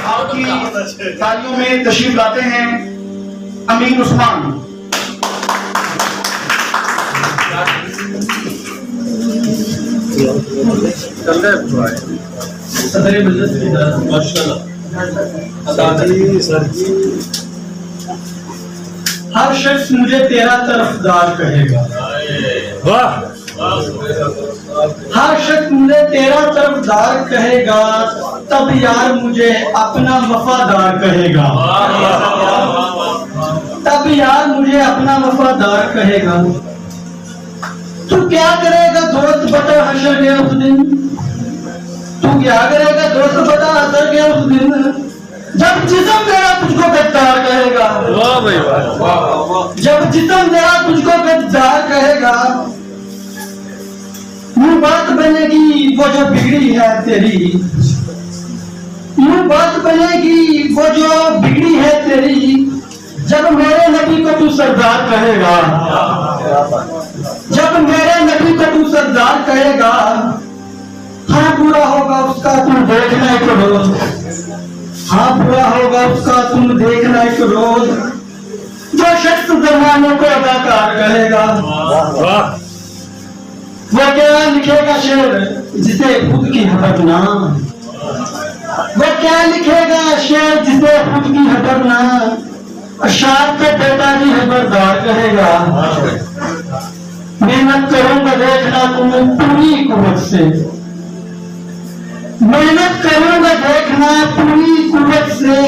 आपकी तालियों में तशरीफ लाते हैं अमीन उस्मान। हर शख्स मुझे तेरा तरफदार कहेगा, वाह। हर शख्स मुझे तेरा तरफदार कहेगा, तब यार मुझे अपना वफादार कहेगा, तब यार मुझे अपना वफादार कहेगा। तू क्या करेगा दोस्त बता हशर के उस दिन, तू क्या करेगा दोस्त बता हशर के उस दिन, जब जिस्म तेरा तुझको गद्दार कहेगा। वाह भाई वाह। जब जिस्म तेरा तुझको गद्दार कहेगा, यूं बात बनेगी वो जो बिगड़ी है तेरी, यूं बात बनेगी वो जो बिगड़ी है तेरी, जब मेरे नबी को तू सरदार कहेगा, जब मेरे नबी को तू सरदार कहेगा। हाँ बुरा होगा उसका तुम देखना एक रोज, हाँ बुरा होगा उसका तुम देखना एक रोज, जो शख्स जमाने को अदाकार कहेगा। वो क्या लिखेगा शेर जिसे खुद की हदर ना, वो क्या लिखेगा शेर जिसे खुद की हदर ना, अशार पे बेटा जी खबरदार कहेगा। मेहनत करूंगा देखना तुम पूरी कुव्वत से, मेहनत करूंगा देखना पूरी कुव्वत से,